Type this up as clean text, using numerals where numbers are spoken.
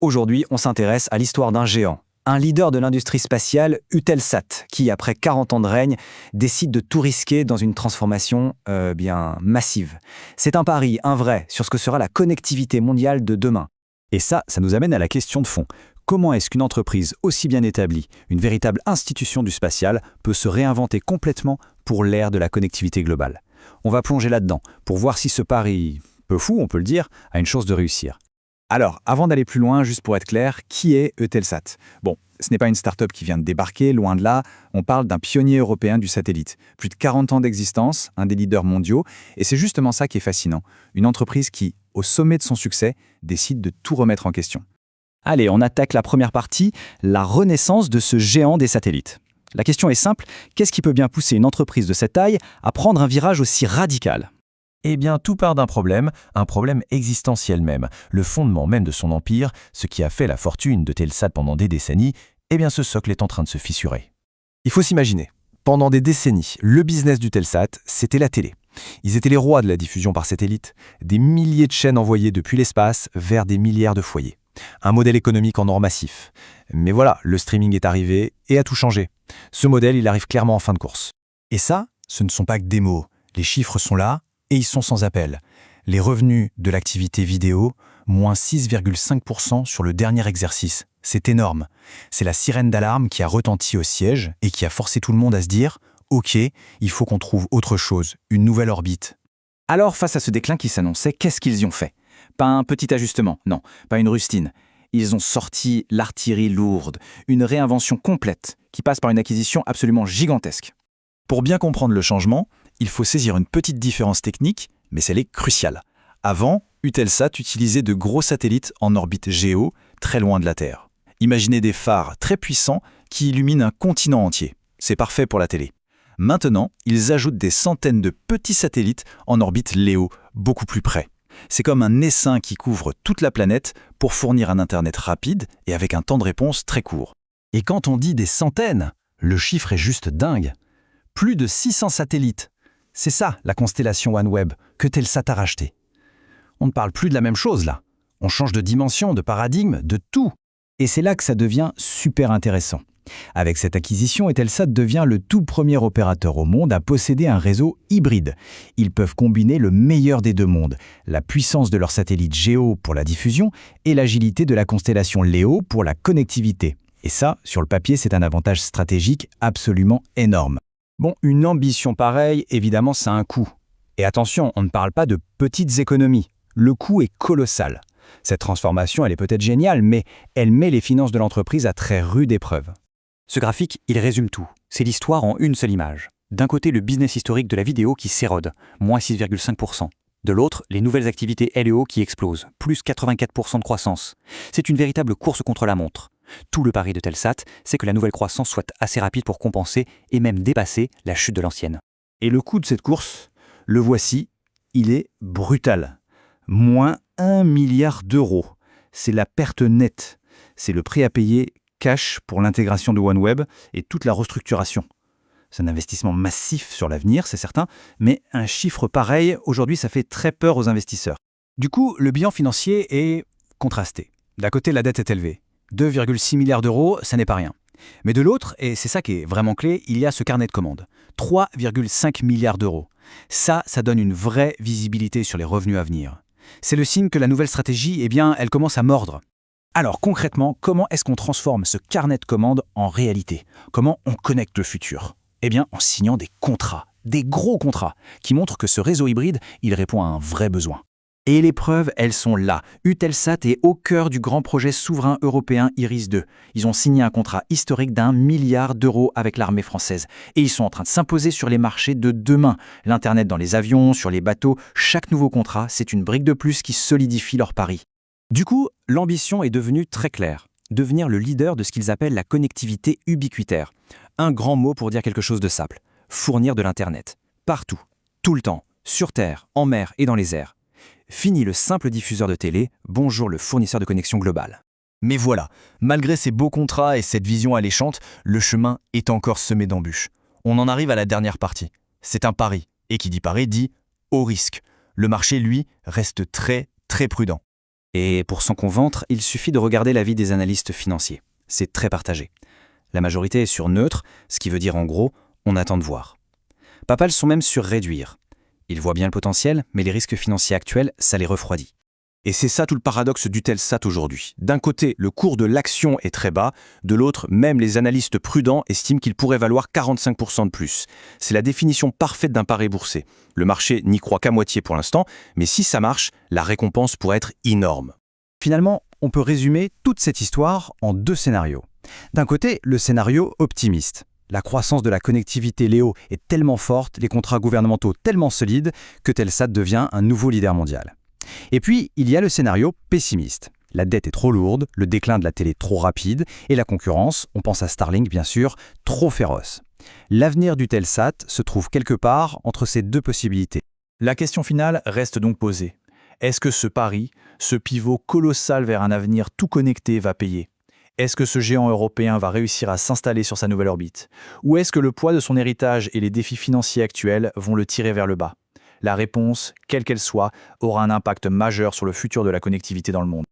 Aujourd'hui, on s'intéresse à l'histoire d'un géant, un leader de l'industrie spatiale, Eutelsat, qui, après 40 ans de règne, décide de tout risquer dans une transformation massive. C'est un pari, un vrai, sur ce que sera la connectivité mondiale de demain. Et ça nous amène à la question de fond. Comment est-ce qu'une entreprise aussi bien établie, une véritable institution du spatial, peut se réinventer complètement pour l'ère de la connectivité globale? On va plonger là-dedans pour voir si ce pari, peu fou on peut le dire, a une chance de réussir. Alors, avant d'aller plus loin, juste pour être clair, qui est Eutelsat? Bon, ce n'est pas une start-up qui vient de débarquer, loin de là, on parle d'un pionnier européen du satellite. Plus de 40 ans d'existence, un des leaders mondiaux, et c'est justement ça qui est fascinant. Une entreprise qui, au sommet de son succès, décide de tout remettre en question. Allez, on attaque la première partie, la renaissance de ce géant des satellites. La question est simple, qu'est-ce qui peut bien pousser une entreprise de cette taille à prendre un virage aussi radical? Eh bien, tout part d'un problème, un problème existentiel même, le fondement même de son empire, ce qui a fait la fortune de Telsat pendant des décennies, eh bien ce socle est en train de se fissurer. Il faut s'imaginer, pendant des décennies, le business du Telsat, c'était la télé. Ils étaient les rois de la diffusion par satellite, des milliers de chaînes envoyées depuis l'espace vers des milliards de foyers. Un modèle économique en or massif. Mais voilà, le streaming est arrivé et a tout changé. Ce modèle, il arrive clairement en fin de course. Et ça, ce ne sont pas que des mots. Les chiffres sont là, et ils sont sans appel. Les revenus de l'activité vidéo, moins 6,5% sur le dernier exercice. C'est énorme. C'est la sirène d'alarme qui a retenti au siège et qui a forcé tout le monde à se dire « Ok, il faut qu'on trouve autre chose, une nouvelle orbite ». Alors, face à ce déclin qui s'annonçait, qu'est-ce qu'ils y ont fait? Pas un petit ajustement, non, pas une rustine. Ils ont sorti l'artillerie lourde, une réinvention complète qui passe par une acquisition absolument gigantesque. Pour bien comprendre le changement, il faut saisir une petite différence technique, mais celle est cruciale. Avant, Eutelsat utilisait de gros satellites en orbite géo, très loin de la Terre. Imaginez des phares très puissants qui illuminent un continent entier. C'est parfait pour la télé. Maintenant, ils ajoutent des centaines de petits satellites en orbite LEO, beaucoup plus près. C'est comme un essaim qui couvre toute la planète pour fournir un Internet rapide et avec un temps de réponse très court. Et quand on dit des centaines, le chiffre est juste dingue. Plus de 600 satellites. C'est ça, la constellation OneWeb, que Telsat a racheté. On ne parle plus de la même chose, là. On change de dimension, de paradigme, de tout. Et c'est là que ça devient super intéressant. Avec cette acquisition, Eutelsat devient le tout premier opérateur au monde à posséder un réseau hybride. Ils peuvent combiner le meilleur des deux mondes, la puissance de leur satellite Géo pour la diffusion et l'agilité de la constellation Léo pour la connectivité. Et ça, sur le papier, c'est un avantage stratégique absolument énorme. Bon, une ambition pareille, évidemment, ça a un coût. Et attention, on ne parle pas de petites économies. Le coût est colossal. Cette transformation, elle est peut-être géniale, mais elle met les finances de l'entreprise à très rude épreuve. Ce graphique, il résume tout. C'est l'histoire en une seule image. D'un côté, le business historique de la vidéo qui s'érode, moins 6,5%. De l'autre, les nouvelles activités LEO qui explosent, plus 84% de croissance. C'est une véritable course contre la montre. Tout le pari de Telsat, c'est que la nouvelle croissance soit assez rapide pour compenser et même dépasser la chute de l'ancienne. Et le coût de cette course, le voici, il est brutal. Moins 1 milliard d'euros. C'est la perte nette. C'est le prix à payer cash pour l'intégration de OneWeb et toute la restructuration. C'est un investissement massif sur l'avenir, c'est certain, mais un chiffre pareil, aujourd'hui, ça fait très peur aux investisseurs. Du coup, le bilan financier est contrasté. D'un côté, la dette est élevée. 2,6 milliards d'euros, ça n'est pas rien. Mais de l'autre, et c'est ça qui est vraiment clé, il y a ce carnet de commandes. 3,5 milliards d'euros. Ça donne une vraie visibilité sur les revenus à venir. C'est le signe que la nouvelle stratégie, elle commence à mordre. Alors concrètement, comment est-ce qu'on transforme ce carnet de commandes en réalité? Comment on connecte le futur? En signant des contrats, des gros contrats, qui montrent que ce réseau hybride, il répond à un vrai besoin. Et les preuves, elles sont là. Eutelsat est au cœur du grand projet souverain européen IRIS2. Ils ont signé un contrat historique d'1 milliard d'euros avec l'armée française. Et ils sont en train de s'imposer sur les marchés de demain. L'Internet dans les avions, sur les bateaux, chaque nouveau contrat, c'est une brique de plus qui solidifie leur pari. Du coup, l'ambition est devenue très claire. Devenir le leader de ce qu'ils appellent la connectivité ubiquitaire. Un grand mot pour dire quelque chose de simple. Fournir de l'Internet. Partout. Tout le temps. Sur Terre, en mer et dans les airs. Fini le simple diffuseur de télé, bonjour le fournisseur de connexion globale. Mais voilà, malgré ces beaux contrats et cette vision alléchante, le chemin est encore semé d'embûches. On en arrive à la dernière partie. C'est un pari. Et qui dit pari dit haut risque. Le marché, lui, reste très, très prudent. Et pour s'en convaincre, il suffit de regarder l'avis des analystes financiers. C'est très partagé. La majorité est sur neutre, ce qui veut dire en gros, on attend de voir. Papal sont même sur réduire. Ils voient bien le potentiel, mais les risques financiers actuels, ça les refroidit. Et c'est ça tout le paradoxe d'Eutelsat aujourd'hui. D'un côté, le cours de l'action est très bas, de l'autre, même les analystes prudents estiment qu'il pourrait valoir 45% de plus. C'est la définition parfaite d'un pari boursier. Le marché n'y croit qu'à moitié pour l'instant, mais si ça marche, la récompense pourrait être énorme. Finalement, on peut résumer toute cette histoire en 2 scénarios. D'un côté, le scénario optimiste. La croissance de la connectivité LEO est tellement forte, les contrats gouvernementaux tellement solides, que Telsat devient un nouveau leader mondial. Et puis, il y a le scénario pessimiste. La dette est trop lourde, le déclin de la télé trop rapide, et la concurrence, on pense à Starlink bien sûr, trop féroce. L'avenir du Telsat se trouve quelque part entre ces 2 possibilités. La question finale reste donc posée. Est-ce que ce pari, ce pivot colossal vers un avenir tout connecté va payer ? Est-ce que ce géant européen va réussir à s'installer sur sa nouvelle orbite ? Ou est-ce que le poids de son héritage et les défis financiers actuels vont le tirer vers le bas ? La réponse, quelle qu'elle soit, aura un impact majeur sur le futur de la connectivité dans le monde.